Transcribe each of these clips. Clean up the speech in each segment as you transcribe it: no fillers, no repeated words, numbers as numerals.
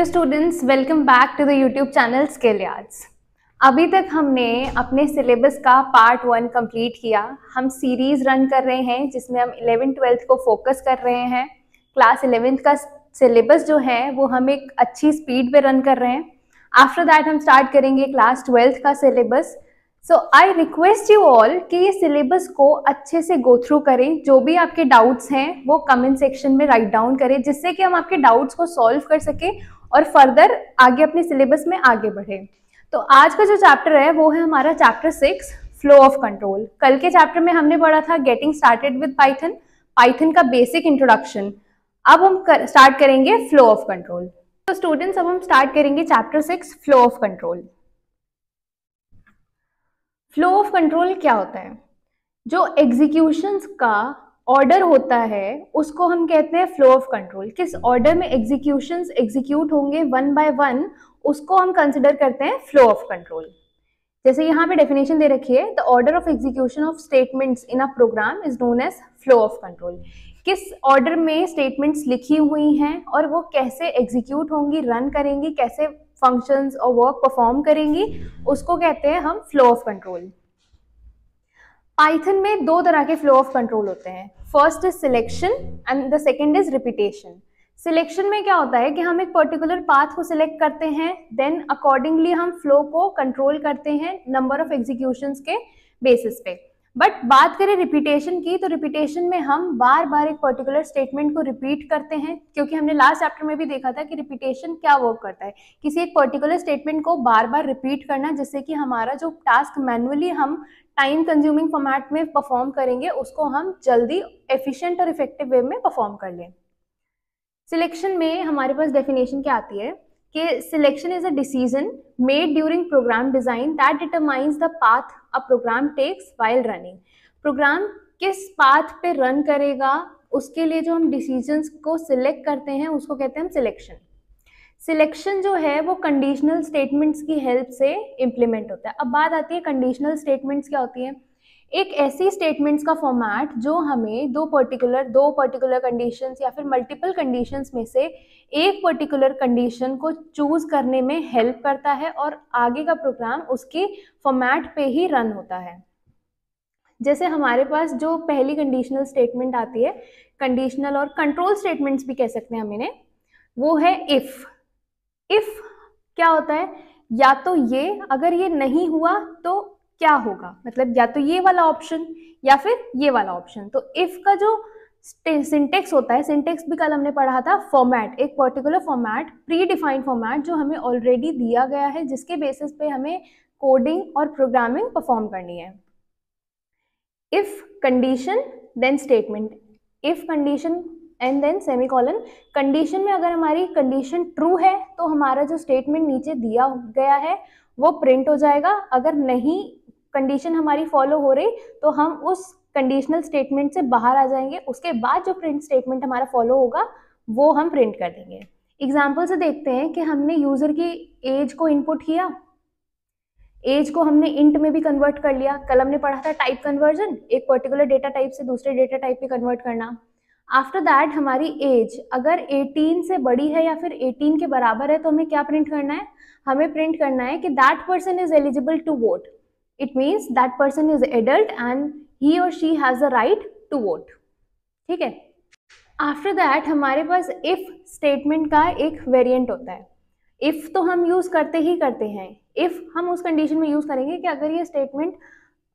Hello students, welcome back to the YouTube channel Skill Yards. अभी तक हमने अपने सिलेबस का पार्ट 1 कंप्लीट किया। हम सीरीज रन कर रहे हैं जिसमें हम 11th-12th को फोकस कर रहे हैं। क्लास 11th का सिलेबस जो है वो हम एक अच्छी स्पीड पे रन कर रहे हैं। आफ्टर दैट हम स्टार्ट करेंगे क्लास 12th का syllabus. So I request you all कि ये सिलेबस को अच्छे से गो थ्रू करें। जो भी आपके डाउट्स हैं वो कमेंट सेक्शन में राइट डाउन करें, जिससे कि हम आपके डाउट्स को सॉल्व कर सकें और फर्दर आगे अपने सिलेबस में आगे बढ़े। तो आज का जो चैप्टर है वो है हमारा चैप्टर 6 फ्लो ऑफ कंट्रोल। कल के चैप्टर में हमने पढ़ा था getting started with Python, Python का बेसिक इंट्रोडक्शन। अब हम स्टार्ट करेंगे फ्लो ऑफ कंट्रोल। तो स्टूडेंट्स, अब हम स्टार्ट करेंगे chapter 6 flow of control. Flow of control क्या होता है? जो एग्जीक्यूशंस का ऑर्डर होता है उसको हम कहते हैं फ्लो ऑफ कंट्रोल। किस ऑर्डर में एग्जीक्यूशंस एग्जीक्यूट होंगे वन बाय वन, उसको हम कंसिडर करते हैं फ्लो ऑफ कंट्रोल। जैसे यहाँ पे डेफिनेशन दे रखी है, the order of execution of statements in a program is known as flow of control. किस ऑर्डर में स्टेटमेंट्स लिखी हुई हैं और वो कैसे एग्जीक्यूट होंगी, रन करेंगी, कैसे फंक्शंस और वर्क परफॉर्म करेंगी, उसको कहते हैं हम फ्लो ऑफ कंट्रोल। पाइथन में दो तरह के फ्लो ऑफ कंट्रोल होते हैं। First is selection and the second is repetition. Selection में क्या होता है कि हम एक पर्टिकुलर पाथ को सिलेक्ट करते हैं, देन अकॉर्डिंगली हम फ्लो को कंट्रोल करते हैं नंबर ऑफ एग्जीक्यूशंस के बेसिस पे। बट बात करें रिपीटेशन की, तो रिपीटेशन में हम बार बार एक पर्टिकुलर स्टेटमेंट को रिपीट करते हैं, क्योंकि हमने लास्ट चैप्टर में भी देखा था कि रिपीटेशन क्या वर्क करता है, किसी एक पर्टिकुलर स्टेटमेंट को बार बार रिपीट करना, जिससे कि हमारा जो टास्क मैनुअली हम टाइम कंज्यूमिंग फॉर्मेट में परफॉर्म करेंगे उसको हम जल्दी एफिशिएंट और इफेक्टिव वे में परफॉर्म कर लें। सिलेक्शन में हमारे पास डेफिनेशन क्या आती है कि selection is a decision made during program design that determines the path a program takes while running. Program किस पाथ पे रन करेगा उसके लिए जो हम डिसीजंस को सिलेक्ट करते हैं उसको कहते हैं हम सिलेक्शन। सिलेक्शन जो है वो कंडीशनल स्टेटमेंट्स की हेल्प से इम्प्लीमेंट होता है। अब बात आती है कंडीशनल स्टेटमेंट्स क्या होती है। एक ऐसी स्टेटमेंट्स का फॉर्मेट जो हमें दो पर्टिकुलर कंडीशंस या फिर मल्टीपल कंडीशंस में से एक पर्टिकुलर कंडीशन को चूज करने में हेल्प करता है और आगे का प्रोग्राम उसके फॉर्मेट पे ही रन होता है। जैसे हमारे पास जो पहली कंडीशनल स्टेटमेंट आती है, कंडीशनल और कंट्रोल स्टेटमेंट्स भी कह सकते हैं हम इन्हें, वो है इफ। इफ क्या होता है, या तो ये, अगर ये नहीं हुआ तो क्या होगा, मतलब या तो ये वाला ऑप्शन या फिर ये वाला ऑप्शन। तो इफ का जो सिंटेक्स होता है, सिंटेक्स भी कल हमने पढ़ा था, फॉर्मेट, एक particular format, pre defined format जो हमें ऑलरेडी दिया गया है, जिसके बेसिस पे हमें कोडिंग और प्रोग्रामिंग परफॉर्म करनी है। If condition then statement, if condition and then semicolon. Condition में अगर हमारी कंडीशन ट्रू है तो हमारा जो स्टेटमेंट नीचे दिया गया है वो प्रिंट हो जाएगा। अगर नहीं कंडीशन हमारी फॉलो हो रही तो हम उस कंडीशनल स्टेटमेंट से बाहर आ जाएंगे। उसके बाद जो प्रिंट स्टेटमेंट हमारा फॉलो होगा वो हम प्रिंट कर देंगे। एग्जाम्पल से देखते हैं कि हमने यूजर की एज को इनपुट किया, एज को हमने इंट में भी कन्वर्ट कर लिया। कल हमने पढ़ा था टाइप कन्वर्जन, एक पर्टिकुलर डेटा टाइप से दूसरे डेटा टाइप में कन्वर्ट करना। आफ्टर दैट हमारी एज अगर 18 से बड़ी है या फिर 18 के बराबर है तो हमें क्या प्रिंट करना है, हमें प्रिंट करना है कि that person is eligible to vote. It means that person is adult and he or she has the right to vote. ठीक है। आफ्टर दैट हमारे पास इफ स्टेटमेंट का एक वेरिएंट होता है। इफ तो हम यूज करते ही करते हैं। इफ हम उस कंडीशन में यूज करेंगे कि अगर ये स्टेटमेंट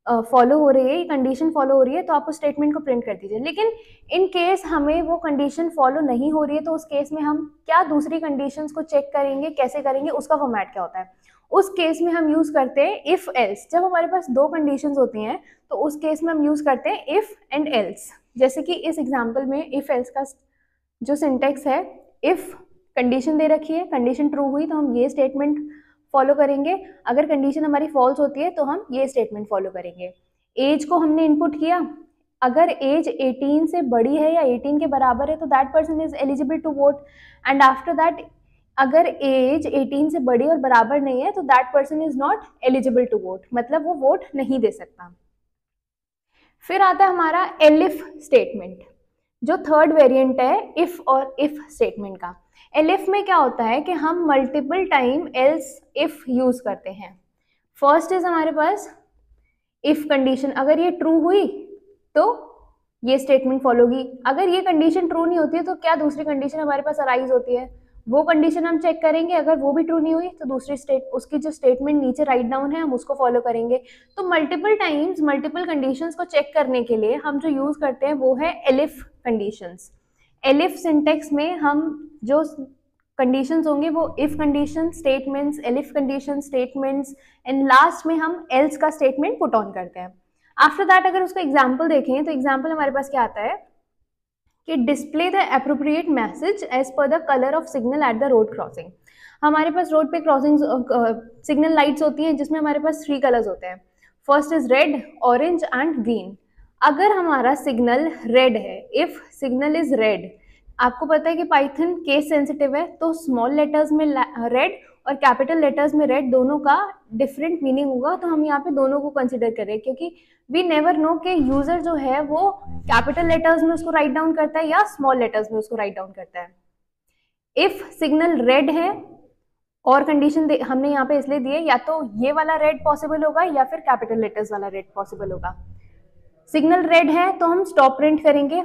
फॉलो हो रही है, ये कंडीशन फॉलो हो रही है तो आप उस स्टेटमेंट को प्रिंट कर दीजिए। लेकिन इन केस हमें वो कंडीशन फॉलो नहीं हो रही है तो उस केस में हम क्या दूसरी कंडीशंस को चेक करेंगे, कैसे करेंगे, उसका फॉर्मेट क्या होता है। उस केस में हम यूज करते हैं इफ एल्स। जब हमारे पास दो कंडीशंस होती हैं तो उस केस में हम यूज करते हैं इफ एंड एल्स। जैसे कि इस एग्जाम्पल में इफ एल्स का जो सिंटेक्स है, इफ कंडीशन दे रखी है, कंडीशन ट्रू हुई तो हम ये स्टेटमेंट फॉलो करेंगे, अगर कंडीशन हमारी फॉल्स होती है तो हम ये स्टेटमेंट फॉलो करेंगे। एज को हमने इनपुट किया, अगर एज 18 से बड़ी है या 18 के बराबर है तो that person is eligible to vote. And after that अगर एज 18 से बड़ी और बराबर नहीं है तो that person is not eligible to vote, मतलब वो वोट नहीं दे सकता। फिर आता है हमारा एलिफ स्टेटमेंट, जो थर्ड वेरिएंट है इफ और इफ स्टेटमेंट का। एलिफ में क्या होता है कि हम multiple time else if use करते हैं। फर्स्ट इज हमारे पास इफ कंडीशन, अगर ये ट्रू हुई तो ये स्टेटमेंट फॉलो होगी, अगर ये कंडीशन ट्रू नहीं होती है तो क्या दूसरी कंडीशन हमारे पास अराइज होती है, वो कंडीशन हम चेक करेंगे, अगर वो भी ट्रू नहीं हुई तो दूसरी उसकी जो स्टेटमेंट नीचे राइट डाउन है हम उसको फॉलो करेंगे। तो मल्टीपल टाइम्स मल्टीपल कंडीशंस को चेक करने के लिए हम जो यूज करते हैं वो है एलिफ कंडीशंस। एलिफ सिंटेक्स में हम जो कंडीशंस होंगे वो if condition statements, elif condition statements and last में हम एल्स का स्टेटमेंट पुट ऑन करते हैं। आफ्टर दैट अगर उसका एग्जाम्पल देखें तो एग्जाम्पल हमारे पास क्या आता है कि display the appropriate message as per the colour of signal at the road crossing. हमारे पास रोड पे क्रॉसिंग सिग्नल लाइट्स होती हैं जिसमें हमारे पास 3 कलर्स होते हैं। First is red, orange and green. अगर हमारा सिग्नल रेड है, इफ सिग्नल इज रेड, आपको पता है कि पाइथन केस सेंसिटिव है, तो स्मॉल लेटर्स में रेड और कैपिटल लेटर्स में रेड दोनों का डिफरेंट मीनिंग होगा, तो हम यहाँ पे दोनों को कंसिडर करें क्योंकि वी नेवर नो कि यूजर जो है वो कैपिटल लेटर्स में उसको राइट डाउन करता है या स्मॉल लेटर्स में उसको राइट डाउन करता है। इफ सिग्नल रेड है और कंडीशन हमने यहाँ पे इसलिए दी है, या तो ये वाला रेड पॉसिबल होगा या फिर कैपिटल लेटर्स वाला रेड पॉसिबल होगा। सिग्नल रेड है तो हम स्टॉप प्रिंट करेंगे,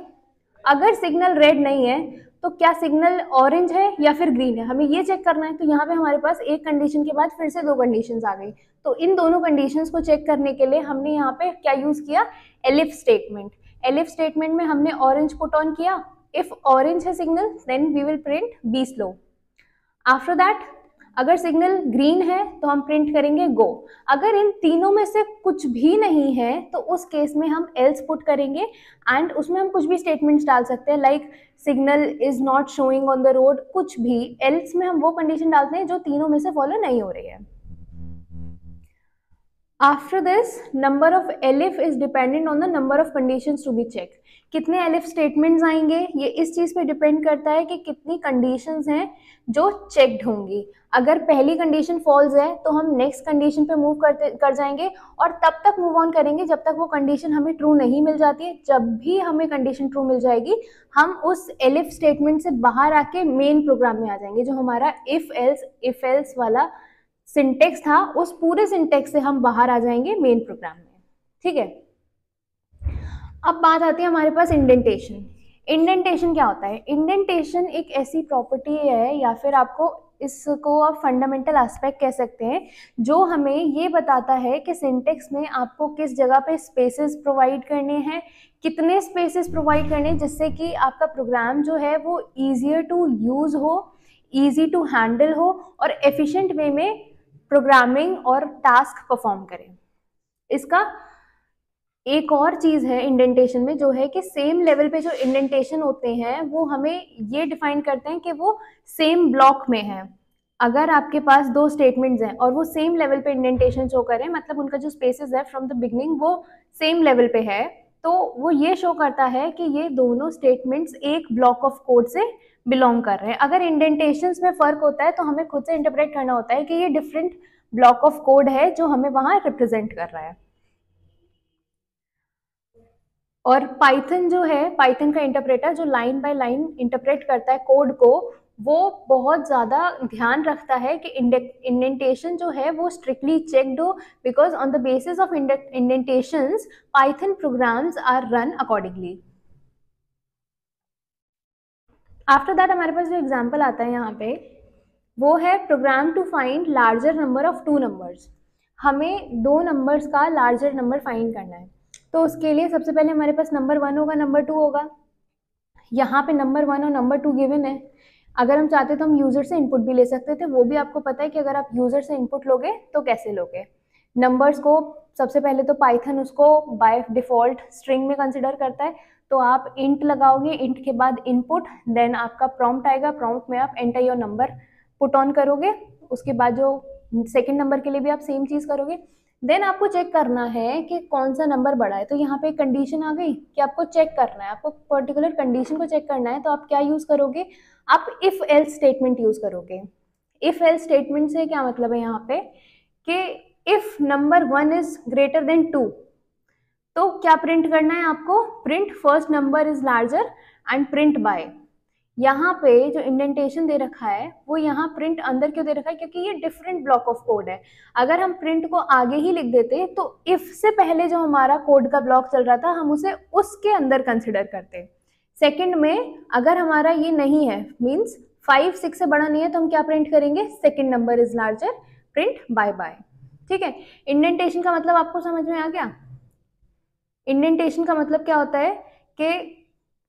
अगर सिग्नल रेड नहीं है तो क्या सिग्नल ऑरेंज है या फिर ग्रीन है, हमें ये चेक करना है। तो यहाँ पे हमारे पास एक कंडीशन के बाद फिर से 2 कंडीशंस आ गई, तो इन दोनों कंडीशंस को चेक करने के लिए हमने यहाँ पे क्या यूज किया, एलिफ स्टेटमेंट। एलिफ स्टेटमेंट में हमने ऑरेंज पुट ऑन किया, इफ ऑरेंज है signal then we will print be slow. After that अगर सिग्नल ग्रीन है तो हम प्रिंट करेंगे गो। अगर इन तीनों में से कुछ भी नहीं है तो उस केस में हम एल्स पुट करेंगे एंड उसमें हम कुछ भी स्टेटमेंट्स डाल सकते हैं, like signal is not showing on the road, कुछ भी। एल्स में हम वो कंडीशन डालते हैं जो तीनों में से फॉलो नहीं हो रही है। After this number of elif is dependent on the number of conditions to be check. कितने एलिफ स्टेटमेंट्स आएंगे ये इस चीज पे डिपेंड करता है कि कितनी कंडीशंस हैं जो चेक्ड होंगी। अगर पहली कंडीशन फॉल्स है तो हम नेक्स्ट कंडीशन पे मूव कर जाएंगे और तब तक मूव ऑन करेंगे जब तक वो कंडीशन हमें ट्रू नहीं मिल जाती है। जब भी हमें कंडीशन ट्रू मिल जाएगी हम उस एलिफ स्टेटमेंट से बाहर आके मेन प्रोग्राम में आ जाएंगे, जो हमारा इफ एल्स वाला सिंटेक्स था उस पूरे सिंटेक्स से हम बाहर आ जाएंगे मेन प्रोग्राम में। ठीक है, अब बात आती है हमारे पास इंडेंटेशन। इंडेंटेशन क्या होता है? इंडेंटेशन एक ऐसी प्रॉपर्टी है या फिर आपको इसको आप फंडामेंटल एस्पेक्ट कह सकते हैं जो हमें ये बताता है कि सिंटेक्स में आपको किस जगह पे स्पेसेस प्रोवाइड करने हैं, कितने स्पेसेस प्रोवाइड करने हैं, जिससे कि आपका प्रोग्राम जो है वो ईजियर टू यूज हो, ईजी टू हैंडल हो और एफिशिएंट वे में प्रोग्रामिंग और टास्क परफॉर्म करें। इसका एक और चीज है इंडेंटेशन में जो है कि सेम लेवल पे जो इंडेंटेशन होते हैं वो हमें ये डिफाइन करते हैं कि वो सेम ब्लॉक में है। अगर आपके पास 2 स्टेटमेंट्स हैं और वो सेम लेवल पे इंडेंटेशन शो करें, मतलब उनका जो स्पेसेस है फ्रॉम द बिगनिंग वो सेम लेवल पे है, तो वो ये शो करता है कि ये दोनों स्टेटमेंट्स एक ब्लॉक ऑफ कोड से बिलोंग कर रहे हैं। अगर इंडेंटेशंस में फर्क होता है तो हमें खुद से इंटरप्रेट करना होता है कि ये डिफरेंट ब्लॉक ऑफ कोड है जो हमें वहां रिप्रेजेंट कर रहा है। और पाइथन जो है, पाइथन का इंटरप्रेटर जो लाइन बाय लाइन इंटरप्रेट करता है कोड को, वो बहुत ज़्यादा ध्यान रखता है कि इंडेंटेशन जो है वो स्ट्रिक्टली चेक्ड हो, because on the basis of indentations Python programs are run accordingly. After that हमारे पास जो एग्जाम्पल आता है यहाँ पे वो है program to find larger number of 2 numbers. हमें 2 नंबर्स का लार्जर नंबर फाइंड करना है, तो उसके लिए सबसे पहले हमारे पास नंबर 1 होगा, नंबर 2 होगा। यहाँ पे नंबर 1 और नंबर 2 गिवन है। अगर हम चाहते तो हम यूजर से इनपुट भी ले सकते थे, वो भी आपको पता है कि अगर आप यूजर से इनपुट लोगे तो कैसे लोगे। नंबर्स को सबसे पहले तो पाइथन उसको बाय डिफॉल्ट स्ट्रिंग में कंसिडर करता है, तो आप इंट लगाओगे, इंट के बाद इनपुट, देन आपका प्रॉम्प्ट आएगा, प्रॉम्प्ट में आप enter your number put on करोगे। उसके बाद जो सेकेंड नंबर के लिए भी आप सेम चीज़ करोगे। देन आपको चेक करना है कि कौन सा नंबर बड़ा है, तो यहाँ पे एक कंडीशन आ गई कि आपको चेक करना है, आपको पर्टिकुलर कंडीशन को चेक करना है, तो आप क्या यूज़ करोगे, आप इफ एल्स स्टेटमेंट यूज़ करोगे। इफ एल्स स्टेटमेंट से क्या मतलब है यहाँ पे कि if number 1 is greater than 2, तो क्या प्रिंट करना है आपको, print first number is larger and print bye. यहाँ पे जो इंडेंटेशन दे रखा है वो यहाँ प्रिंट अंदर क्यों दे रखा है, क्योंकि ये डिफरेंट ब्लॉक ऑफ कोड है। अगर हम प्रिंट को आगे ही लिख देते तो इफ से पहले जो हमारा कोड का ब्लॉक चल रहा था हम उसे उसके अंदर कंसिडर करते। सेकंड में अगर हमारा ये नहीं है, मींस 5 6 से बड़ा नहीं है, तो हम क्या प्रिंट करेंगे, second number is larger, print bye bye. ठीक है, इंडेंटेशन का मतलब आपको समझ में आ गया। इंडेंटेशन का मतलब क्या होता है कि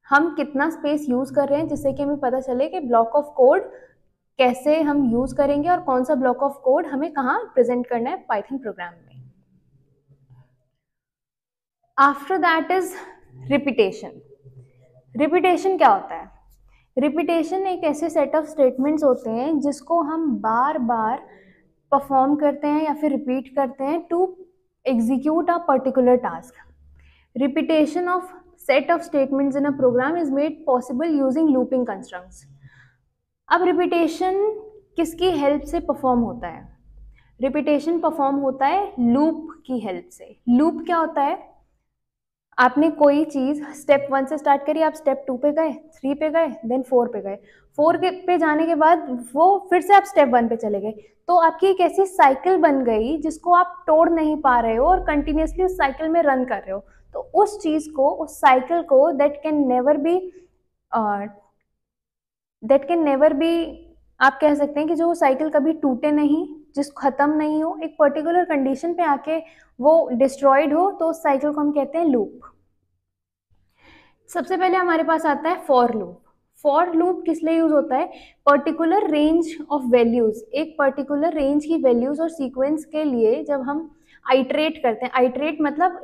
हम कितना स्पेस यूज कर रहे हैं, जिससे कि हमें पता चले कि ब्लॉक ऑफ कोड कैसे हम यूज करेंगे और कौन सा ब्लॉक ऑफ कोड हमें कहाँ प्रेजेंट करना है पाइथन प्रोग्राम में। After that is repetition. Repetition क्या होता है? रिपीटेशन एक ऐसे सेट ऑफ स्टेटमेंट्स होते हैं जिसको हम बार बार परफॉर्म करते हैं या फिर रिपीट करते हैं to execute a particular task. Repetition of set of statements in a program is made possible using looping constructs। अब रिपीटेशन किसकी हेल्प से परफॉर्म होता है? रिपीटेशन परफॉर्म होता है लूप की हेल्प से। लूप क्या होता है? आपने कोई चीज स्टेप 1 से स्टार्ट करी, आप स्टेप 2 पे गए, 3 पे गए, देन 4 पे गए, 4 पे जाने के बाद वो फिर से आप स्टेप 1 पे चले गए, तो आपकी एक ऐसी साइकिल बन गई जिसको आप तोड़ नहीं पा रहे हो और कंटिन्यूसली उस साइकिल में रन कर रहे हो। तो उस चीज को, उस साइकिल को दैट कैन नेवर बी आप कह सकते हैं कि जो साइकिल कभी टूटे नहीं, जिस खत्म नहीं हो, एक पर्टिकुलर कंडीशन पे आके वो डिस्ट्रॉयड हो, तो उस साइकिल को हम कहते हैं लूप। सबसे पहले हमारे पास आता है फॉर लूप। फॉर लूप किस लिए यूज होता है? पर्टिकुलर रेंज ऑफ वैल्यूज, एक पर्टिकुलर रेंज की वैल्यूज और सीक्वेंस के लिए जब हम आइट्रेट करते हैं, आइट्रेट मतलब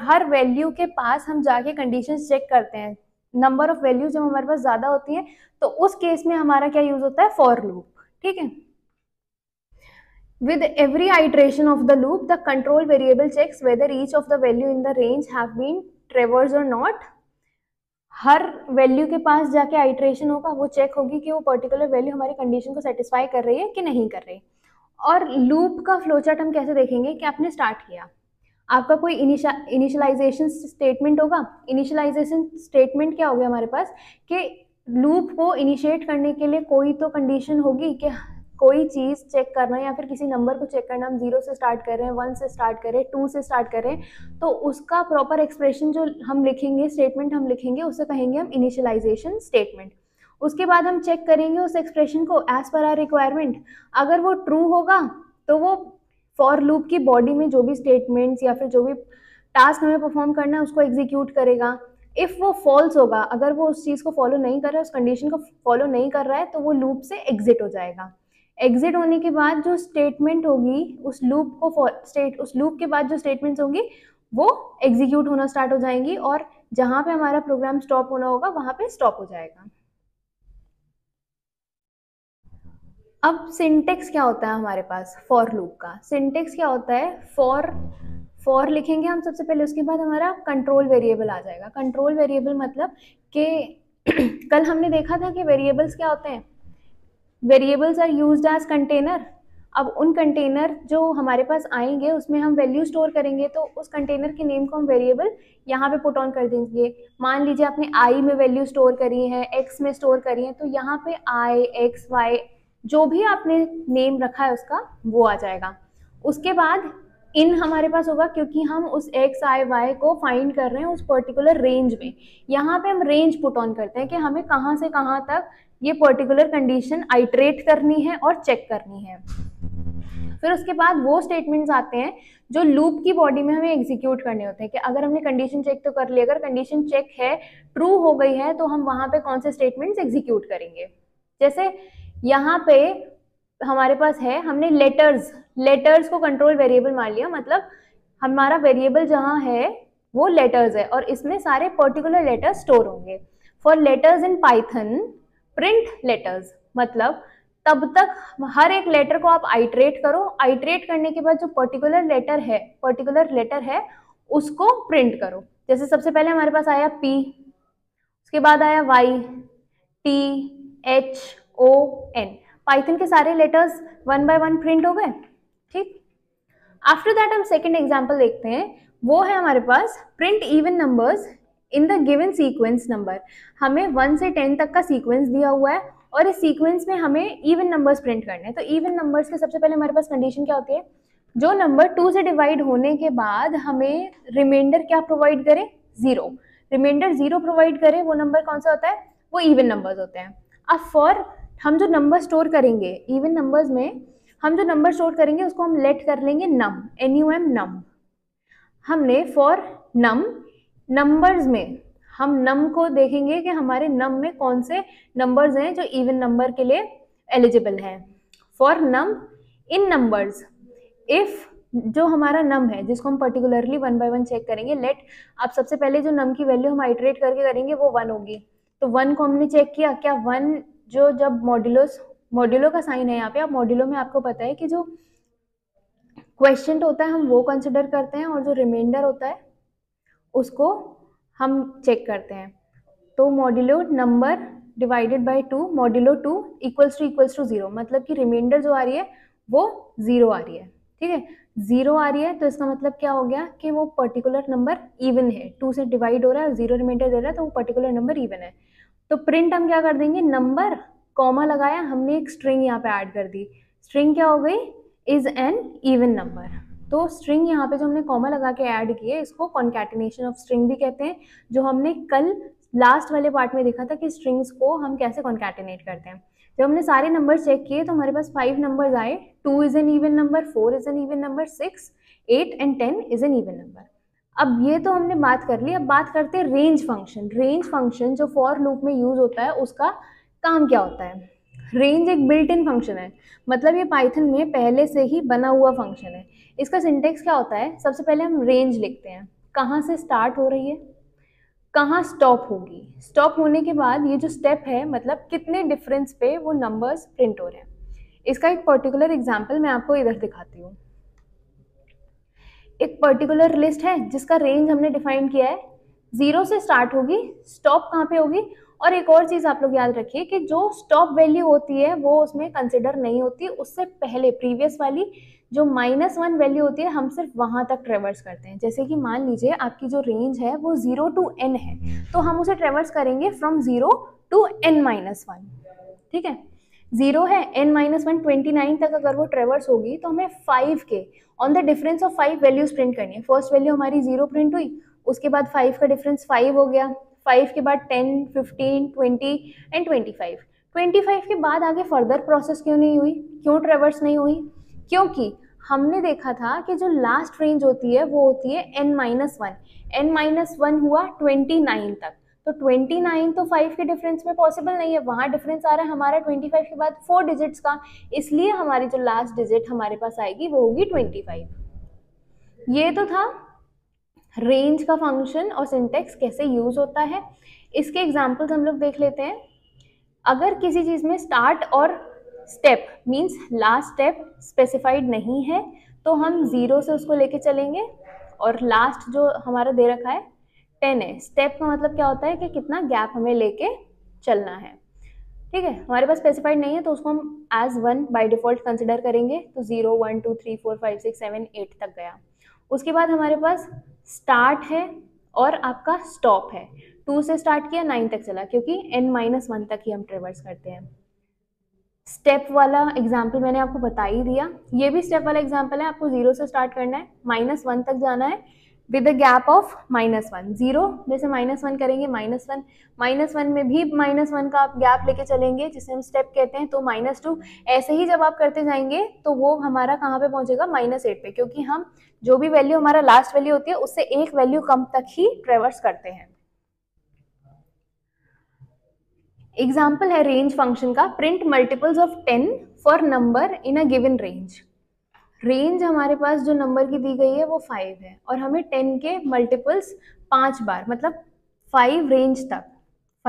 हर वैल्यू के पास हम जाके कंडीशंस चेक करते हैं, नंबर ऑफ वैल्यूज जब हमारे पास ज्यादा होती है तो उस केस में हमारा क्या यूज होता है, फॉर लूप। ठीक है, with every iteration of the loop the control variable checks whether each of the value in the range have been traversed or not। Her value के पास जाके आइट्रेशन होगा, वो चेक होगी कि वो पर्टिकुलर वैल्यू हमारी कंडीशन को सेटिस्फाई कर रही है कि नहीं कर रही। और लूप का फ्लोचार्ट हम कैसे देखेंगे कि आपने स्टार्ट किया, आपका कोई इनिशियलाइजेशन स्टेटमेंट होगा। इनिशियलाइजेशन स्टेटमेंट क्या हो गया हमारे पास कि लूप को इनिशिएट करने के लिए कोई तो कंडीशन होगी कि कोई चीज़ चेक करना या फिर किसी नंबर को चेक करना, हम 0 से स्टार्ट कर रहे हैं, 1 से स्टार्ट कर रहे हैं, 2 से स्टार्ट कर रहे हैं, तो उसका प्रॉपर एक्सप्रेशन जो हम लिखेंगे, स्टेटमेंट हम लिखेंगे, उसे कहेंगे हम इनिशियलाइजेशन स्टेटमेंट। उसके बाद हम चेक करेंगे उस एक्सप्रेशन को एज पर आर रिक्वायरमेंट। अगर वो ट्रू होगा तो वो फॉर लूप की बॉडी में जो भी स्टेटमेंट्स या फिर जो भी टास्क हमें परफॉर्म करना है उसको एग्जीक्यूट करेगा। इफ वो फॉल्स होगा, अगर वो उस चीज़ को फॉलो नहीं कर रहा है, उस कंडीशन को फॉलो नहीं कर रहा है, तो वो लूप से एग्जिट हो जाएगा। एग्जिट होने के बाद जो स्टेटमेंट होगी उस लूप के बाद जो स्टेटमेंट्स होंगी वो एग्जीक्यूट होना स्टार्ट हो जाएंगी और जहां पे हमारा प्रोग्राम स्टॉप होना होगा वहां पे स्टॉप हो जाएगा। अब सिंटेक्स क्या होता है हमारे पास फॉर लूप का? सिंटेक्स क्या होता है? फॉर लिखेंगे हम सबसे पहले, उसके बाद हमारा कंट्रोल वेरिएबल आ जाएगा। कंट्रोल वेरिएबल मतलब कि कल हमने देखा था कि वेरिएबल्स क्या होते हैं, variables are used as container. अब उन कंटेनर जो हमारे पास आएंगे उसमें हम वैल्यू स्टोर करेंगे, तो उस कंटेनर के नेम को हम वेरिएबल यहाँ पे पुट ऑन कर देंगे। मान लीजिए आपने आई में वैल्यू स्टोर करी है, एक्स में स्टोर करी है, तो यहाँ पे आई, एक्स, वाई जो भी आपने नेम रखा है उसका वो आ जाएगा। उसके बाद इन हमारे पास होगा, क्योंकि हम उस एक्स आई वाई को फाइंड कर रहे हैं उस पर्टिकुलर रेंज में। यहाँ पे हम रेंज पुट ऑन करते हैं कि हमें कहाँ से कहाँ तक ये पर्टिकुलर कंडीशन आइट्रेट करनी है और चेक करनी है। फिर उसके बाद वो स्टेटमेंट्स आते हैं जो लूप की बॉडी में हमें एग्जीक्यूट करने होते हैं कि अगर हमने कंडीशन चेक तो कर ली, अगर कंडीशन चेक है, ट्रू हो गई है, तो हम वहां पे कौन से स्टेटमेंट्स एग्जीक्यूट करेंगे। जैसे यहाँ पे हमारे पास है, हमने लेटर्स को कंट्रोल वेरिएबल मान लिया, मतलब हमारा वेरिएबल जहाँ है वो लेटर्स है और इसमें सारे पर्टिकुलर लेटर्स स्टोर होंगे। For letters in Python print letters, मतलब तब तक हर एक लेटर को आप आइट्रेट करो, आइट्रेट करने के बाद जो पर्टिकुलर लेटर है उसको प्रिंट करो। जैसे सबसे पहले हमारे पास आया P, उसके बाद आया Y, T, H, O, N। Python के सारे लेटर्स 1 by 1 प्रिंट हो गए। ठीक, आफ्टर दैट हम सेकेंड एग्जाम्पल देखते हैं, वो है हमारे पास print even numbers in the given sequence number, हमें 1 से 10 तक का सीक्वेंस दिया हुआ है और इस सीक्वेंस में हमें इवन नंबर्स प्रिंट करने हैं। तो इवन नंबर्स के सबसे पहले हमारे पास कंडीशन क्या होती है, जो नंबर 2 से डिवाइड होने के बाद हमें रिमाइंडर क्या प्रोवाइड करे, 0, रिमाइंडर 0 प्रोवाइड करे, वो नंबर कौन सा होता है, वो इवन नंबर्स होते हैं। अब फॉर हम जो नंबर स्टोर करेंगे इवन नंबर्स में, हम जो नंबर स्टोर करेंगे उसको हम लेट कर लेंगे नम, NUM नम। हमने फॉर नम नंबर्स में हम नम को देखेंगे कि हमारे नम में कौन से नंबर्स हैं जो इवन नंबर के लिए एलिजिबल हैं। For num in numbers, if जो हमारा नम है जिसको हम पर्टिकुलरली 1 by 1 चेक करेंगे, लेट अब सबसे पहले जो नम की वैल्यू हम आइटरेट करके करेंगे वो 1 होगी। तो 1 को हमने चेक किया, क्या 1 जो जब मॉड्यूलो का साइन है यहाँ पे, अब मॉड्यूलो में आपको पता है कि जो क्वेश्चन होता है हम वो कंसिडर करते हैं और जो रिमाइंडर होता है उसको हम चेक करते हैं। तो modulo number divided by 2 modulo 2 equals to 0, मतलब कि रिमाइंडर जो आ रही है वो 0 आ रही है। ठीक है, 0 आ रही है तो इसका मतलब क्या हो गया कि वो पर्टिकुलर नंबर इवन है, 2 से डिवाइड हो रहा है और 0 रिमाइंडर दे रहा है तो वो पर्टिकुलर नंबर इवन है। तो प्रिंट हम क्या कर देंगे, नंबर कॉमा लगाया, हमने एक स्ट्रिंग यहाँ पे ऐड कर दी, स्ट्रिंग क्या हो गई, इज एन इवन नंबर। तो स्ट्रिंग यहाँ पे जो हमने कॉमा लगा के ऐड किए इसको कॉन्कैटिनेशन ऑफ स्ट्रिंग भी कहते हैं, जो हमने कल लास्ट वाले पार्ट में देखा था कि स्ट्रिंग्स को हम कैसे कॉन्कैटिनेट करते हैं। जब हमने सारे नंबर चेक किए तो हमारे पास 5 नंबर्स आए, 2 is an even number, 4 is an even number, 6, 8 and 10 is an even number. अब ये तो हमने बात कर ली, अब बात करते हैं रेंज फंक्शन। रेंज फंक्शन जो फॉर लूप में यूज होता है उसका काम क्या होता है। रेंज एक बिल्ट इन फंक्शन है, मतलब ये पाइथन में पहले से ही बना हुआ फंक्शन है। इसका सिंटेक्स क्या होता है, सबसे पहले हम रेंज लिखते हैं, कहाँ से स्टार्ट हो रही है, कहाँ स्टॉप होगी, स्टॉप होने के बाद ये जो स्टेप है मतलब कितने डिफरेंस पे वो नंबर्स प्रिंट हो रहे हैं। इसका एक पर्टिकुलर एग्जांपल मैं आपको इधर दिखाती हूँ। एक पर्टिकुलर लिस्ट है जिसका रेंज हमने डिफाइन किया है, 0 से स्टार्ट होगी, स्टॉप कहाँ पे होगी। और एक और चीज आप लोग याद रखिए कि जो स्टॉप वैल्यू होती है वो उसमें कंसिडर नहीं होती, उससे पहले प्रीवियस वाली जो -1 वैल्यू होती है हम सिर्फ वहां तक ट्रेवर्स करते हैं। जैसे कि मान लीजिए आपकी जो रेंज है वो 0 to n है, तो हम उसे ट्रेवर्स करेंगे फ्रॉम 0 to n-1। ठीक है, 0 है, n-1 29 तक अगर वो ट्रेवर्स होगी तो हमें 5 के on the difference of 5 values print करनी है। फर्स्ट वैल्यू हमारी 0 प्रिंट हुई, उसके बाद 5 का डिफरेंस 5 हो गया, 5 के बाद 10, 15, 20 एंड 25। 25 के बाद आगे फर्दर प्रोसेस क्यों नहीं हुई, क्यों ट्रेवर्स नहीं हुई, क्योंकि हमने देखा था कि जो लास्ट रेंज होती है वो होती है n-1, n-1 हुआ 29 तक, तो 29 तो 5 के डिफरेंस में पॉसिबल नहीं है, वहाँ डिफरेंस आ रहा है हमारा 25 के बाद 4 डिजिट्स का, इसलिए हमारी जो लास्ट डिजिट हमारे पास आएगी वो होगी 25। ये तो था रेंज का फंक्शन और सिंटेक्स कैसे यूज होता है। इसके एग्जांपल्स हम लोग देख लेते हैं। अगर किसी चीज में स्टार्ट और step means last step specified नहीं है तो हम 0 से उसको लेके चलेंगे, और लास्ट जो हमारा दे रखा है 10 है। स्टेप का मतलब क्या होता है कि कितना गैप हमें लेके चलना है। ठीक है, हमारे पास स्पेसिफाइड नहीं है तो उसको हम एज 1 बाय डिफॉल्ट कंसिडर करेंगे, तो 0, 1, 2, 3, 4, 5, 6, 7, 8 तक गया। उसके बाद हमारे पास स्टार्ट है और आपका स्टॉप है, 2 से स्टार्ट किया 9 तक चला, क्योंकि n-1 तक ही हम ट्रेवर्स करते हैं। स्टेप वाला एग्जाम्पल मैंने आपको बता ही दिया, ये भी स्टेप वाला एग्जाम्पल है, आपको 0 से स्टार्ट करना है, -1 तक जाना है विद द गैप ऑफ -1। 0 में से -1 करेंगे, -1 में भी -1 का आप गैप लेके चलेंगे जिसे हम स्टेप कहते हैं, तो -2। ऐसे ही जब आप करते जाएंगे तो वो हमारा कहाँ पे पहुंचेगा, -8 पे, क्योंकि हम जो भी वैल्यू हमारा लास्ट वैल्यू होती है उससे एक वैल्यू कम तक ही ट्रेवर्स करते हैं। एग्जाम्पल है रेंज फंक्शन का, print multiples of 10 for number in a given range. Range हमारे पास जो नंबर की दी गई है वो 5 है और हमें 10 के मल्टीपल्स 5 बार मतलब 5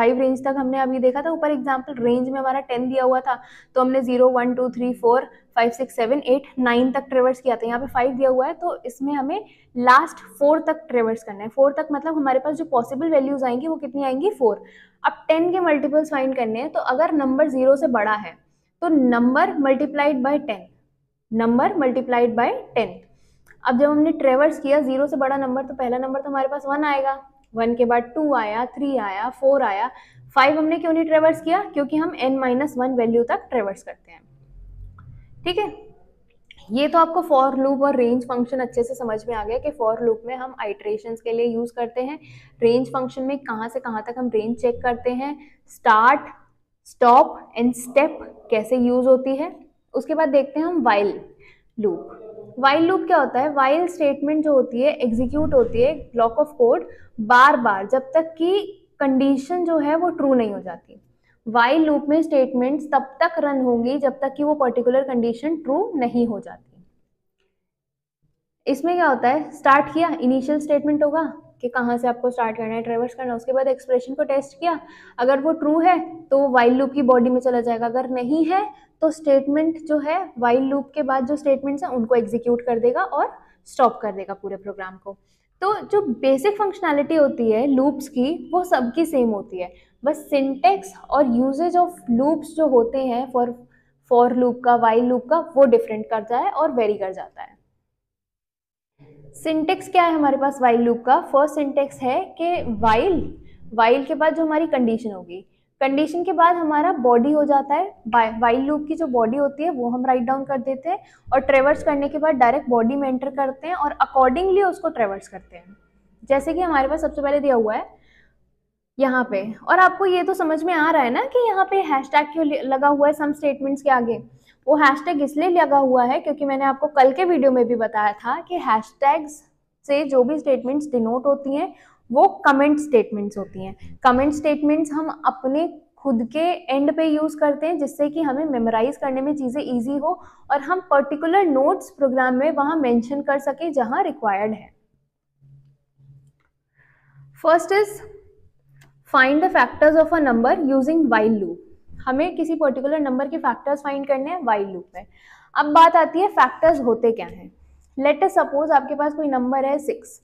रेंज तक हमने अभी देखा था ऊपर एग्जाम्पल, रेंज में हमारा 10 दिया हुआ था तो हमने 0, 1, 2, 3, 4, 5, 6, 7, 8, 9 तक ट्रेवर्स किया था। यहाँ पे 5 दिया हुआ है तो इसमें हमें लास्ट 4 तक ट्रेवर्स करना है। 4 तक मतलब हमारे पास जो पॉसिबल वैल्यूज आएंगी वो कितनी आएंगी, 4। अब 10 के मल्टीपल्स फाइंड करने हैं, तो अगर नंबर 0 से बड़ा है तो नंबर मल्टीप्लाइड बाय 10। अब जब हमने ट्रेवर्स किया 0 से बड़ा नंबर तो पहला नंबर तो हमारे पास 1 आएगा, 1 के बाद 2 आया, 3 आया, 4 आया, 5 हमने क्यों नहीं ट्रेवर्स किया? क्योंकि हम n-1 वैल्यू तक ट्रेवर्स करते हैं। ठीक है, ये तो आपको फॉर लूप और रेंज फंक्शन अच्छे से समझ में आ गया कि फॉर लूप में हम आइटरेशंस के लिए यूज करते हैं, रेंज फंक्शन में कहाँ से कहाँ तक हम रेंज चेक करते हैं, स्टार्ट, स्टॉप एंड स्टेप कैसे यूज होती है। उसके बाद देखते हैं हम वाइल लूप। वाइल लूप क्या होता है? वाइल स्टेटमेंट जो होती है एग्जीक्यूट होती है ब्लॉक ऑफ कोड बार बार जब तक कि कंडीशन जो है वो ट्रू नहीं हो जाती। वाइल लूप में स्टेटमेंट्स तब तक रन होंगी जब तक कि वो पर्टिकुलर कंडीशन ट्रू नहीं हो जाती। इसमें क्या होता है? स्टार्ट किया, इनिशियल स्टेटमेंट होगा कि कहाँ से आपको स्टार्ट करना है, ट्रेवर्स करना है। उसके बाद एक्सप्रेशन को टेस्ट किया, अगर वो ट्रू है तो वो वाइल लूप की बॉडी में चला जाएगा, अगर नहीं है तो स्टेटमेंट जो है वाइल लूप के बाद जो स्टेटमेंट्स हैं उनको एग्जीक्यूट कर देगा और स्टॉप कर देगा पूरे प्रोग्राम को। तो जो बेसिक फंक्शनैलिटी होती है लूप्स की वो सबकी सेम होती है, बस सिंटेक्स और यूजेज ऑफ लूप्स जो होते हैं फॉर लूप का, वाइल लूप का, वो डिफरेंट करता है और वेरी कर जाता है। सिंटेक्स क्या है हमारे पास वाइल लूप का? फर्स्ट सिंटेक्स है कि वाइल के बाद जो हमारी कंडीशन होगी, कंडीशन के बाद हमारा बॉडी हो जाता है, वाइल लूप की जो बॉडी होती है वो हम राइट डाउन कर देते हैं और ट्रेवर्स करने के बाद डायरेक्ट बॉडी में एंटर करते हैं और अकॉर्डिंगली उसको ट्रेवर्स करते हैं। जैसे कि हमारे पास सबसे पहले दिया हुआ है यहाँ पे, और आपको ये तो समझ में आ रहा है ना कि यहाँ पे हैशटैग क्यों लगा हुआ है सम स्टेटमेंट्स के आगे। वो हैशटैग इसलिए लगा हुआ है क्योंकि मैंने आपको कल के वीडियो में भी बताया था कि हैशटैग्स से जो भी स्टेटमेंट्स डिनोट होती हैं वो कमेंट स्टेटमेंट्स होती हैं। कमेंट स्टेटमेंट्स हम अपने खुद के एंड पे यूज करते हैं जिससे कि हमें मेमोराइज करने में चीजें इजी हो और हम पर्टिकुलर नोट्स प्रोग्राम में वहां मेंशन कर सके जहां रिक्वायर्ड है। First is find the factors of a number using while loop. हमें किसी पर्टिकुलर नंबर के फैक्टर्स फाइंड करने हैं वाइल लूप में। अब बात आती है फैक्टर्स होते क्या हैं। लेट अस सपोज आपके पास कोई नंबर है 6,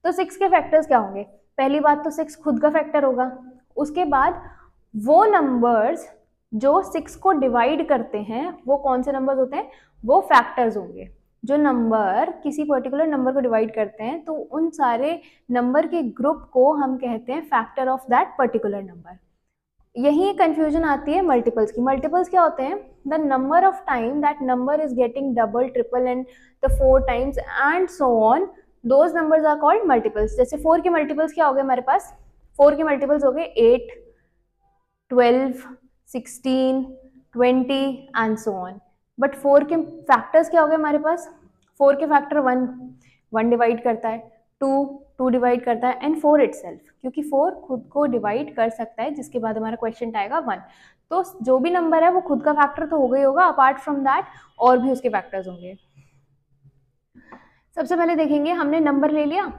तो 6 के फैक्टर्स क्या होंगे? पहली बात तो 6 खुद का फैक्टर होगा, उसके बाद वो नंबर्स जो 6 को डिवाइड करते हैं वो कौन से नंबर्स होते हैं? वो फैक्टर्स होंगे। जो नंबर किसी पर्टिकुलर नंबर को डिवाइड करते हैं तो उन सारे नंबर के ग्रुप को हम कहते हैं factor of that particular number. यही कंफ्यूजन आती है मल्टीपल्स की। मल्टीपल्स क्या होते हैं? The number of time that number is getting double, triple and the 4 times and so on, those numbers are called multiples. जैसे 4 के मल्टीपल्स क्या हो गए हमारे पास? 4 के मल्टीपल्स हो गए 8, 12, 16, 20 एंड सो ऑन। बट 4 के फैक्टर्स क्या हो गए हमारे पास? 4 के फैक्टर 1 डिवाइड करता है, 2 डिवाइड करता है एंड 4 इटसेल्फ, क्योंकि 4 खुद को डिवाइड कर सकता है, जिसके बाद हमारा क्वेश्चन आएगा 1। तो जो भी नंबर है वो खुद का फैक्टर तो हो गई होगा, अपार्ट फ्रॉम दैट और भी उसके फैक्टर्स होंगे। सबसे पहले देखेंगे, हमने नंबर ले लिया,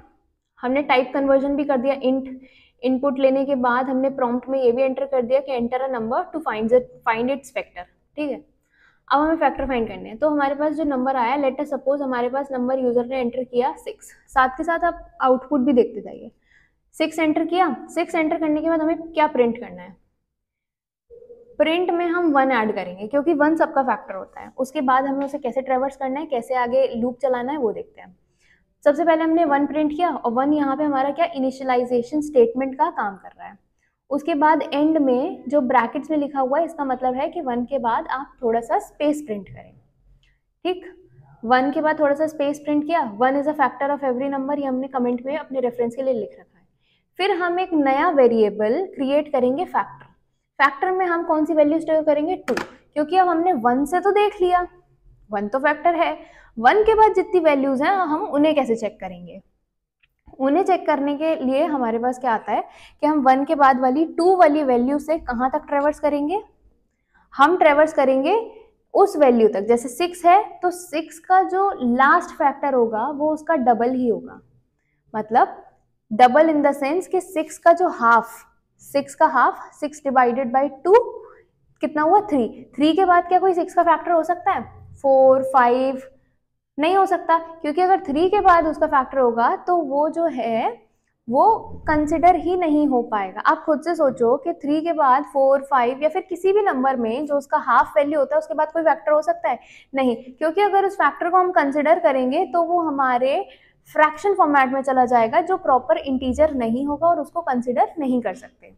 हमने टाइप कन्वर्जन भी कर दिया, इंट इनपुट लेने के बाद हमने प्रॉम्प्ट में ये भी एंटर कर दिया कि enter a number two find its factor. ठीक है, अब हमें फैक्टर फाइंड करने हैं। तो हमारे पास जो नंबर आया, लेट अस सपोज हमारे पास नंबर यूजर ने एंटर किया 6, साथ के साथ आप आउटपुट भी देखते जाइए। 6 एंटर किया, 6 एंटर करने के बाद हमें क्या प्रिंट करना है? प्रिंट में हम 1 ऐड करेंगे क्योंकि 1 सबका फैक्टर होता है। उसके बाद हमें उसे कैसे ट्रेवर्स करना है, कैसे आगे लूप चलाना है वो देखते हैं। सबसे पहले हमने 1 प्रिंट किया और 1 यहाँ पे हमारा क्या इनिशियलाइजेशन स्टेटमेंट का काम कर रहा है। उसके बाद एंड में जो ब्रैकेट्स में लिखा हुआ है इसका मतलब है कि 1 के बाद आप थोड़ा सा स्पेस प्रिंट करें। ठीक, 1 के बाद थोड़ा सा स्पेस प्रिंट किया। 1 is a factor of every number, ये हमने कमेंट में अपने रेफरेंस के लिए लिख रखा है। फिर हम एक नया वेरिएबल क्रिएट करेंगे फैक्टर। फैक्टर में हम कौन सी वैल्यू स्टोर करेंगे? 2, क्योंकि अब हमने 1 से तो देख लिया, 1 तो फैक्टर है। 1 के बाद जितनी वैल्यूज हैं हम उन्हें कैसे चेक करेंगे? उन्हें चेक करने के लिए हमारे पास क्या आता है कि हम 1 के बाद वाली 2 वाली वैल्यू से कहाँ तक ट्रेवर्स करेंगे? हम ट्रेवर्स करेंगे उस वैल्यू तक। जैसे 6 है तो 6 का जो लास्ट फैक्टर होगा वो उसका डबल ही होगा। मतलब डबल इन द सेंस कि 6 का जो हाफ, 6 का हाफ 6 डिवाइडेड बाई 2 कितना हुआ? 3। 3 के बाद क्या कोई 6 का फैक्टर हो सकता है? 4, 5 नहीं हो सकता, क्योंकि अगर 3 के बाद उसका फैक्टर होगा तो वो जो है वो कंसिडर ही नहीं हो पाएगा। आप खुद से सोचो कि 3 के बाद 4, 5 या फिर किसी भी नंबर में जो उसका हाफ वैल्यू होता है उसके बाद कोई फैक्टर हो सकता है? नहीं, क्योंकि अगर उस फैक्टर को हम कंसिडर करेंगे तो वो हमारे फ्रैक्शन फॉर्मेट में चला जाएगा जो प्रॉपर इंटीजर नहीं होगा और उसको कंसिडर नहीं कर सकते।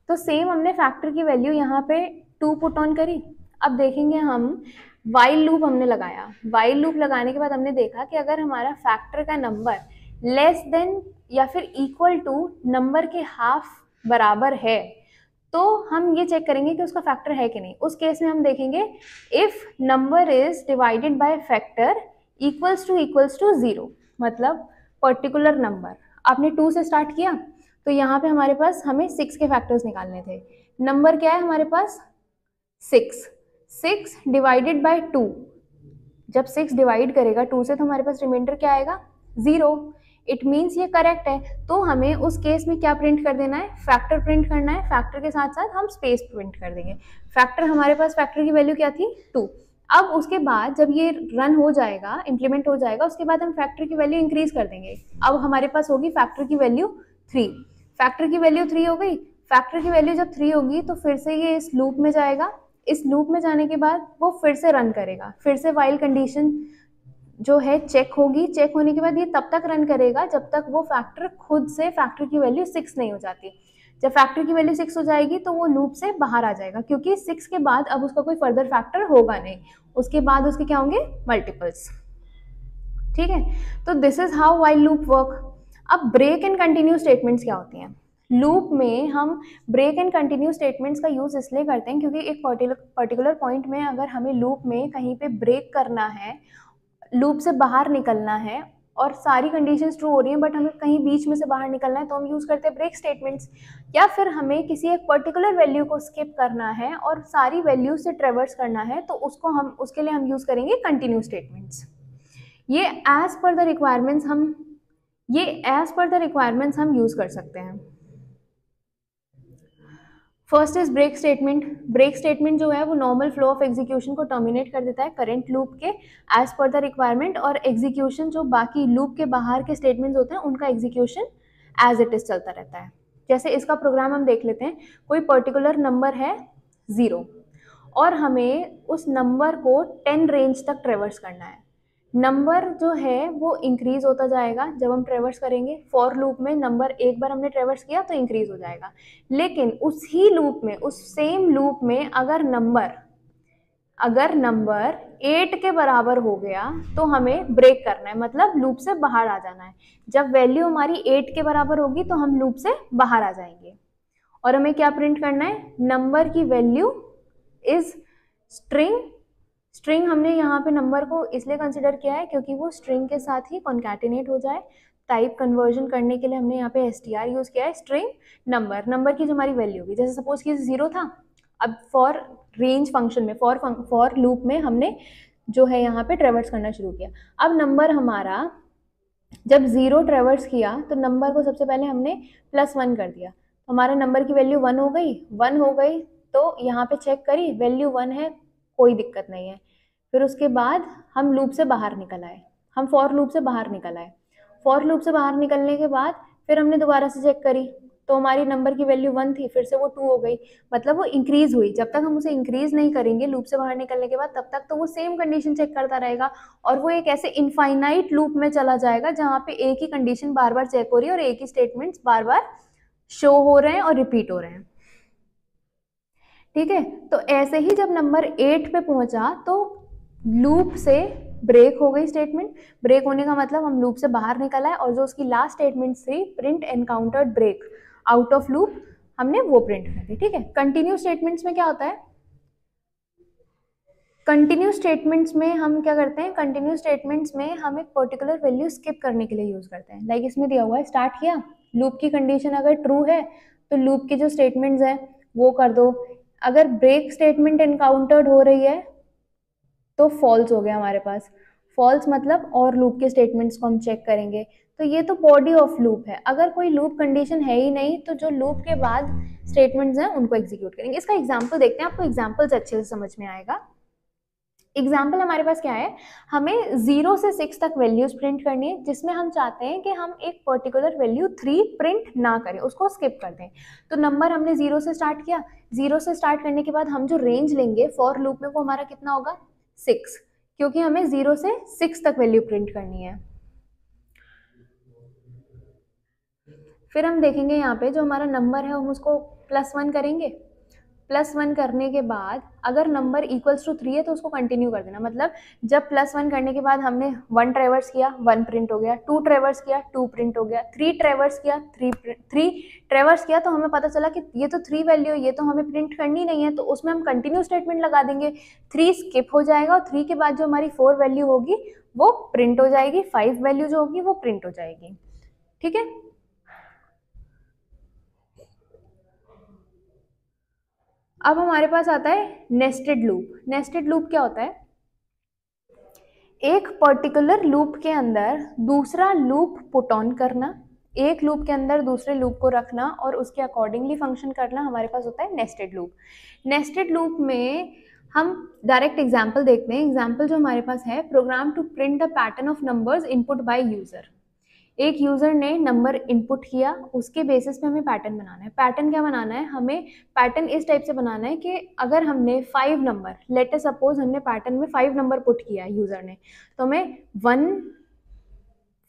तो सेम हमने फैक्टर की वैल्यू यहाँ पे 2 पुट ऑन करी। अब देखेंगे हम वाइल लूप हमने लगाया। वाइल लूप लगाने के बाद हमने देखा कि अगर हमारा फैक्टर का नंबर लेस देन या फिर इक्वल टू नंबर के हाफ बराबर है तो हम ये चेक करेंगे कि उसका फैक्टर है कि नहीं। उस केस में हम देखेंगे if number is divided by factor equals to 0, मतलब पर्टिकुलर नंबर आपने 2 से स्टार्ट किया तो यहाँ पे हमारे पास हमें 6 के फैक्टर्स निकालने थे। नंबर क्या है हमारे पास 6 डिवाइडेड बाय 2, जब 6 डिवाइड करेगा 2 से तो हमारे पास रिमाइंडर क्या आएगा 0। इट मीन्स ये करेक्ट है। तो हमें उस केस में क्या प्रिंट कर देना है, फैक्टर प्रिंट करना है। फैक्टर के साथ साथ हम स्पेस प्रिंट कर देंगे। फैक्टर हमारे पास फैक्टर की वैल्यू क्या थी 2। अब उसके बाद जब ये रन हो जाएगा, इम्प्लीमेंट हो जाएगा, उसके बाद हम फैक्टर की वैल्यू इंक्रीज कर देंगे। अब हमारे पास होगी फैक्टर की वैल्यू 3। फैक्टर की वैल्यू 3 हो गई। फैक्टर की वैल्यू जब 3 होगी तो फिर से ये इस लूप में जाएगा। इस लूप में जाने के बाद वो फिर से रन करेगा, फिर से वाइल कंडीशन जो है चेक होगी। चेक होने के बाद ये तब तक रन करेगा जब तक वो फैक्टर खुद से फैक्टर की वैल्यू 6 नहीं हो जाती। जब फैक्टर की वैल्यू 6 हो जाएगी तो वो लूप से बाहर आ जाएगा, क्योंकि 6 के बाद अब उसका कोई फर्दर फैक्टर होगा नहीं। उसके बाद उसके क्या होंगे, मल्टीपल्स। ठीक है, तो this is how while loop work. अब ब्रेक एंड कंटिन्यू स्टेटमेंट्स क्या होती हैं। लूप में हम ब्रेक एंड कंटिन्यू स्टेटमेंट्स का यूज इसलिए करते हैं क्योंकि एक पर्टिकुलर पॉइंट में अगर हमें लूप में कहीं पे ब्रेक करना है, लूप से बाहर निकलना है और सारी कंडीशंस ट्रू हो रही हैं बट हमें कहीं बीच में से बाहर निकलना है, तो हम यूज करते हैं ब्रेक स्टेटमेंट्स। या फिर हमें किसी एक पर्टिकुलर वैल्यू को स्किप करना है और सारी वैल्यू से ट्रेवर्स करना है, तो उसके लिए हम यूज करेंगे कंटिन्यू स्टेटमेंट्स। ये एज पर द रिक्वायरमेंट्स हम यूज कर सकते हैं। First is break statement. Break statement जो है वो नॉर्मल फ्लो ऑफ एग्जीक्यूशन को टर्मिनेट कर देता है करंट लूप के एज पर द रिक्वायरमेंट, और एग्जीक्यूशन जो बाकी लूप के बाहर के स्टेटमेंट्स होते हैं उनका एग्जीक्यूशन एज इट इज चलता रहता है। जैसे इसका प्रोग्राम हम देख लेते हैं। कोई पर्टिकुलर नंबर है 0 और हमें उस नंबर को 10 रेंज तक ट्रेवर्स करना है। नंबर जो है वो इंक्रीज होता जाएगा जब हम ट्रेवर्स करेंगे। फॉर लूप में नंबर एक बार हमने ट्रेवर्स किया तो इंक्रीज हो जाएगा, लेकिन उसी लूप में, उस सेम लूप में अगर नंबर 8 के बराबर हो गया तो हमें ब्रेक करना है, मतलब लूप से बाहर आ जाना है। जब वैल्यू हमारी 8 के बराबर होगी तो हम लूप से बाहर आ जाएंगे और हमें क्या प्रिंट करना है, नंबर की वैल्यू इज स्ट्रिंग हमने यहाँ पे नंबर को इसलिए कंसिडर किया है क्योंकि वो स्ट्रिंग के साथ ही कॉन्कैटिनेट हो जाए। टाइप कन्वर्जन करने के लिए हमने यहाँ पे str यूज किया है। स्ट्रिंग नंबर की जो हमारी वैल्यू होगी, जैसे सपोज कि 0 था, अब फॉर रेंज फंक्शन में, फॉर लूप में हमने जो है यहाँ पे ट्रेवर्स करना शुरू किया। अब नंबर हमारा जब 0 ट्रेवर्स किया तो नंबर को सबसे पहले हमने +1 कर दिया, हमारे नंबर की वैल्यू 1 हो गई। तो यहाँ पे चेक करी, वैल्यू 1 है, कोई दिक्कत नहीं है। फिर उसके बाद हम लूप से बाहर निकल आए, हम फॉर लूप से बाहर निकल आए। फॉर लूप से बाहर निकलने के बाद फिर हमने दोबारा से चेक करी तो हमारी नंबर की वैल्यू 1 थी, फिर से वो 2 हो गई, मतलब वो इंक्रीज हुई। जब तक हम उसे इंक्रीज नहीं करेंगे लूप से बाहर निकलने के बाद, तब तक तो वो सेम कंडीशन चेक करता रहेगा और वो एक ऐसे इनफाइनाइट लूप में चला जाएगा जहाँ पे एक ही कंडीशन बार बार चेक हो रही है और एक ही स्टेटमेंट्स बार बार शो हो रहे हैं और रिपीट हो रहे हैं। ठीक है, तो ऐसे ही जब नंबर 8 पे पहुंचा तो लूप से ब्रेक हो गई स्टेटमेंट। ब्रेक होने का मतलब हम लूप से बाहर निकल आए और जो उसकी लास्ट स्टेटमेंट थी, print encountered break out of loop, हमने वो प्रिंट कर दी। ठीक है, कंटिन्यू स्टेटमेंट्स में क्या होता है, कंटिन्यू स्टेटमेंट्स में हम क्या करते हैं, कंटिन्यू स्टेटमेंट्स में हम एक पर्टिकुलर वैल्यू स्किप करने के लिए यूज करते हैं। लाइक इसमें दिया हुआ है, स्टार्ट किया, लूप की कंडीशन अगर ट्रू है तो लूप की जो स्टेटमेंट्स है वो कर दो। अगर ब्रेक स्टेटमेंट एनकाउंटर्ड हो रही है तो फॉल्स हो गया हमारे पास। फॉल्स मतलब और लूप के स्टेटमेंट्स को हम चेक करेंगे। तो ये तो बॉडी ऑफ लूप है। अगर कोई लूप कंडीशन है ही नहीं तो जो लूप के बाद स्टेटमेंट्स हैं उनको एग्जीक्यूट करेंगे। इसका एग्जांपल देखते हैं, आपको एग्जांपल्स अच्छे से समझ में आएगा। एग्जाम्पल हमारे पास क्या है, हमें 0 से 6 तक वैल्यूज प्रिंट करनी है जिसमें हम चाहते हैं कि हम एक पर्टिकुलर वैल्यू 3 प्रिंट ना करें, उसको स्किप कर दें। तो नंबर हमने 0 से स्टार्ट किया, 0 से स्टार्ट करने के बाद हम जो रेंज लेंगे फॉर लूप में वो हमारा कितना होगा 6, क्योंकि हमें 0 से 6 तक वैल्यू प्रिंट करनी है। फिर हम देखेंगे यहाँ पे जो हमारा नंबर है हम उसको +1 करेंगे। +1 करने के बाद अगर नंबर इक्वल्स टू 3 है तो उसको कंटिन्यू कर देना, मतलब जब +1 करने के बाद हमने 1 ट्रेवर्स किया 1 प्रिंट हो गया, 2 ट्रेवर्स किया 2 प्रिंट हो गया, 3 ट्रेवर्स किया 3 ट्रेवर्स किया, तो हमें पता चला कि ये तो 3 वैल्यू है, ये तो हमें प्रिंट करनी नहीं है, तो उसमें हम कंटिन्यू स्टेटमेंट लगा देंगे। 3 स्किप हो जाएगा और 3 के बाद जो हमारी 4 वैल्यू होगी वो प्रिंट हो जाएगी, 5 वैल्यू जो होगी वो प्रिंट हो जाएगी। ठीक है, अब हमारे पास आता है नेस्टेड लूप। नेस्टेड लूप क्या होता है? एक पर्टिकुलर लूप के अंदर दूसरा लूप पुट ऑन करना, एक लूप के अंदर दूसरे लूप को रखना और उसके अकॉर्डिंगली फंक्शन करना, हमारे पास होता है नेस्टेड लूप। नेस्टेड लूप में हम डायरेक्ट एग्जाम्पल देखते हैं। एग्जाम्पल जो हमारे पास है, program to print the pattern of numbers input by user. एक यूजर ने नंबर इनपुट किया, उसके बेसिस पे हमें पैटर्न बनाना है। पैटर्न क्या बनाना है? हमें पैटर्न इस टाइप से बनाना है कि अगर हमने 5 नंबर, लेट अस सपोज हमने पैटर्न में 5 नंबर पुट किया है यूजर ने, तो हमें 1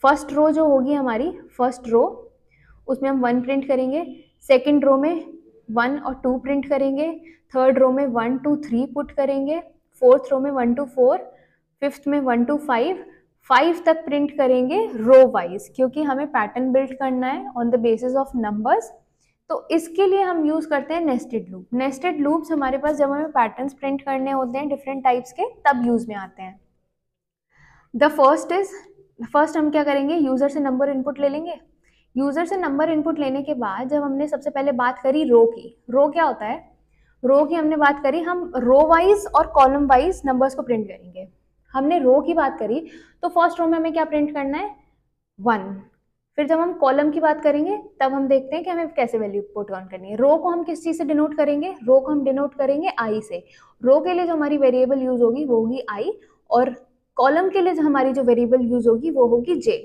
फर्स्ट रो जो होगी हमारी फर्स्ट रो, उसमें हम 1 प्रिंट करेंगे, सेकेंड रो में 1 और 2 प्रिंट करेंगे, थर्ड रो में 1 2 3 पुट करेंगे, फोर्थ रो में 1 2 4, फिफ्थ में 1 2 5 तक प्रिंट करेंगे रो वाइज, क्योंकि हमें पैटर्न बिल्ड करना है on the basis of numbers. तो इसके लिए हम यूज करते हैं नेस्टेड लूप। नेस्टेड लूप्स हमारे पास जब हमें पैटर्न्स प्रिंट करने होते हैं डिफरेंट टाइप्स के, तब यूज में आते हैं। द फर्स्ट हम क्या करेंगे, यूजर से नंबर इनपुट ले लेंगे। यूजर से नंबर इनपुट लेने के बाद जब हमने सबसे पहले बात करी रो की, रो क्या होता है? रो की हमने बात करी, हम रो वाइज और कॉलम वाइज नंबर्स को प्रिंट करेंगे। हमने रो की बात करी तो फर्स्ट रो में हमें क्या प्रिंट करना है? 1। फिर जब हम कॉलम की बात करेंगे तब हम देखते हैं कि हमें कैसे वैल्यू पुट ऑन करनी है। रो को हम किस चीज़ से डिनोट करेंगे? रो को हम डिनोट करेंगे आई से। रो के लिए जो हमारी वेरिएबल यूज होगी वो होगी आई, और कॉलम के लिए जो हमारी जो वेरिएबल यूज होगी वो होगी जे।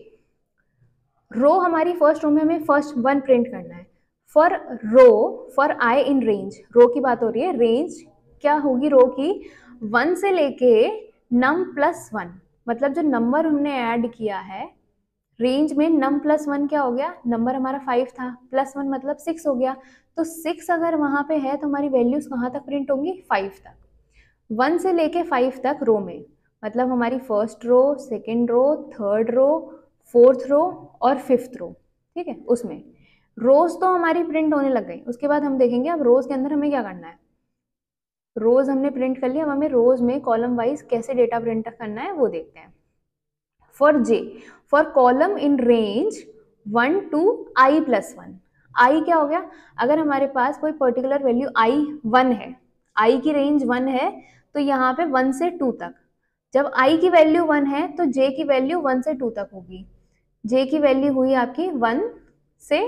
रो हमारी फर्स्ट रो में हमें फर्स्ट 1 प्रिंट करना है। फॉर आई इन रेंज, रो की बात हो रही है। रेंज क्या होगी रो की? 1 से लेके num +1, मतलब जो नंबर हमने ऐड किया है रेंज में, num +1 क्या हो गया? नंबर हमारा 5 था, +1 मतलब 6 हो गया, तो 6 अगर वहां पे है तो हमारी वैल्यूज कहाँ तक प्रिंट होंगी? 5 तक। 1 से लेके 5 तक रो में, मतलब हमारी first row, second row, third row, fourth row और फिफ्थ रो। ठीक है, उसमें रोज तो हमारी प्रिंट होने लग गई। उसके बाद हम देखेंगे अब रोज के अंदर हमें क्या करना है। रोज हमने प्रिंट कर लिया, अब हमें रोज में कॉलम वाइज कैसे डेटा प्रिंट करना है वो देखते हैं। For J, for column in range 1 to i+1। आई क्या हो गया? अगर हमारे पास कोई पर्टिकुलर वैल्यू आई 1 है, आई की रेंज 1 है, तो यहाँ पे 1 से 2 तक, जब आई की वैल्यू 1 है तो जे की वैल्यू 1 से 2 तक होगी। जे की वैल्यू हुई आपकी 1 से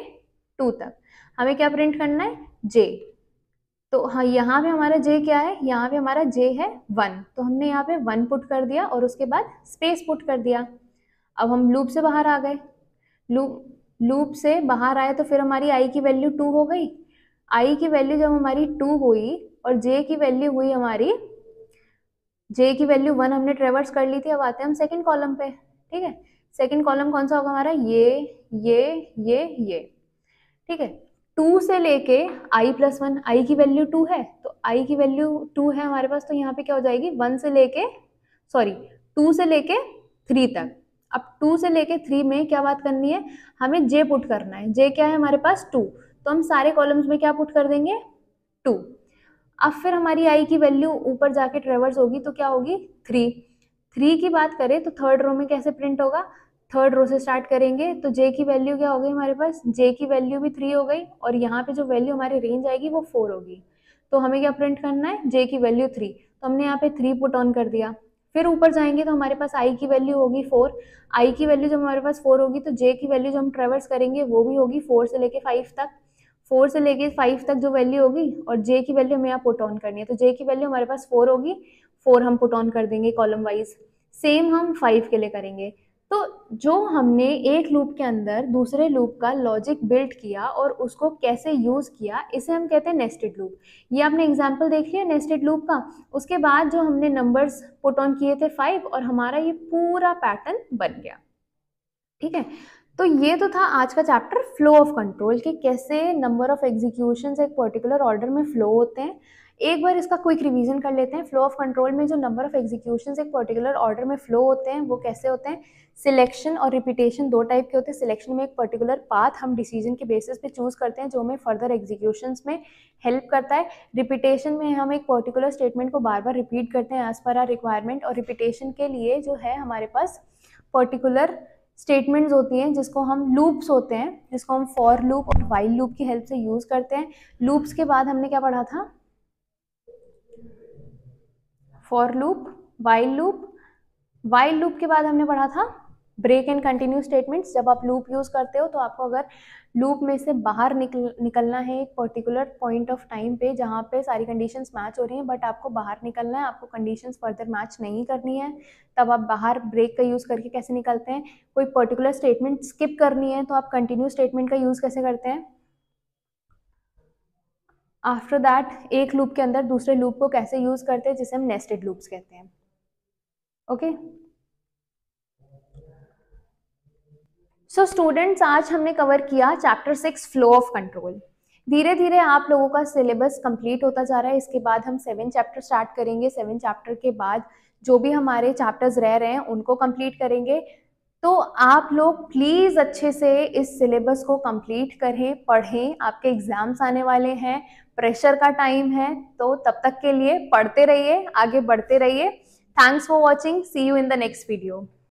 2 तक, हमें क्या प्रिंट करना है? जे। तो हाँ, यहाँ पे हमारा जे क्या है? यहाँ पे हमारा जे है 1, तो हमने यहाँ पे 1 पुट कर दिया और उसके बाद स्पेस पुट कर दिया। अब हम लूप से बाहर आ गए। लूप से बाहर आए तो फिर हमारी आई की वैल्यू 2 हो गई। आई की वैल्यू जब हमारी 2 हुई और जे की वैल्यू हुई हमारी, जे की वैल्यू 1 हमने ट्रेवर्स कर ली थी। अब आते हैं हम सेकंड कॉलम पे। ठीक है, सेकंड कॉलम कौन सा होगा हमारा? ये। ठीक है, 2 से लेके i+1, आई की वैल्यू 2 है, तो आई की वैल्यू 2 है हमारे पास, तो यहाँ पे क्या हो जाएगी? 2 से लेके 3 तक। अब 2 से लेके 3 में क्या बात करनी है? हमें जे पुट करना है। जे क्या है हमारे पास? 2, तो हम सारे कॉलम्स में क्या पुट कर देंगे? 2। अब फिर हमारी आई की वैल्यू ऊपर जाके ट्रेवर्स होगी तो क्या होगी? 3 की बात करें तो थर्ड रो में कैसे प्रिंट होगा? थर्ड रो से स्टार्ट करेंगे तो जे की वैल्यू क्या हो गई हमारे पास? जे की वैल्यू भी 3 हो गई, और यहाँ पे जो वैल्यू हमारी रेंज आएगी वो 4 होगी। तो हमें क्या प्रिंट करना है? जे की वैल्यू 3, तो हमने यहाँ पे 3 पुट ऑन कर दिया। फिर ऊपर जाएंगे तो हमारे पास आई की वैल्यू होगी 4। आई की वैल्यू जब हमारे पास 4 होगी तो जे की वैल्यू जो हम ट्रेवर्स करेंगे वो भी होगी 4 से लेके 5 तक। 4 से लेके 5 तक जो वैल्यू होगी और जे की वैल्यू हमें यहाँ पुट ऑन करनी है, तो जे की वैल्यू हमारे पास 4 होगी, 4 हम पुट ऑन कर देंगे कॉलम वाइज। सेम हम 5 के लिए करेंगे। तो जो हमने एक लूप के अंदर दूसरे लूप का लॉजिक बिल्ड किया और उसको कैसे यूज किया, इसे हम कहते हैं नेस्टेड लूप। ये आपने एग्जांपल देख लिया नेस्टेड लूप का। उसके बाद जो हमने नंबर्स पुट ऑन किए थे 5, और हमारा ये पूरा पैटर्न बन गया। ठीक है, तो ये तो था आज का चैप्टर फ्लो ऑफ कंट्रोल, कि कैसे नंबर ऑफ एग्जीक्यूशंस एक पर्टिकुलर ऑर्डर में फ्लो होते हैं। एक बार इसका क्विक रिवीजन कर लेते हैं। फ्लो ऑफ कंट्रोल में जो नंबर ऑफ एग्जीक्यूशंस एक पर्टिकुलर ऑर्डर में फ्लो होते हैं वो कैसे होते हैं। सिलेक्शन और रिपीटेशन दो टाइप के होते हैं। सिलेक्शन में एक पर्टिकुलर पाथ हम डिसीजन के बेसिस पे चूज करते हैं जो हमें फर्दर एग्जीक्यूशंस में हेल्प करता है। रिपीटेशन में हम एक पर्टिकुलर स्टेटमेंट को बार बार रिपीट करते हैं एज पर आर रिक्वायरमेंट, और रिपीटेशन के लिए जो है हमारे पास पर्टिकुलर स्टेटमेंट्स होती हैं जिसको हम लूप्स होते हैं, जिसको हम फॉर लूप और वाइल लूप की हेल्प से यूज करते हैं। लूप्स के बाद हमने क्या पढ़ा था, for loop, while loop. While loop के बाद हमने पढ़ा था ब्रेक एंड कंटिन्यू स्टेटमेंट्स। जब आप लूप यूज करते हो तो आपको अगर लूप में से बाहर निकलना है एक पर्टिकुलर पॉइंट ऑफ टाइम पे जहाँ पे सारी कंडीशंस मैच हो रही हैं, बट आपको बाहर निकलना है, आपको कंडीशंस फर्दर मैच नहीं करनी है, तब आप बाहर ब्रेक का यूज करके कैसे निकलते हैं। कोई पर्टिकुलर स्टेटमेंट स्किप करनी है तो आप कंटिन्यू स्टेटमेंट का यूज कैसे करते हैं। आफ्टर दैट एक लूप के अंदर दूसरे लूप को कैसे यूज करते हैं, जिसे हम नेस्टेड लूप्स कहते हैं। ओके सो स्टूडेंट्स, आज हमने कवर किया चैप्टर 6 फ्लो ऑफ कंट्रोल। धीरे धीरे आप लोगों का सिलेबस कंप्लीट होता जा रहा है। इसके बाद हम 7 चैप्टर स्टार्ट करेंगे। 7 चैप्टर के बाद जो भी हमारे चैप्टर्स रह रहे हैं उनको कंप्लीट करेंगे। तो आप लोग प्लीज अच्छे से इस सिलेबस को कंप्लीट करें, पढ़ें। आपके एग्जाम्स आने वाले हैं, प्रेशर का टाइम है, तो तब तक के लिए पढ़ते रहिए, आगे बढ़ते रहिए। Thanks for watching, see you in the next video.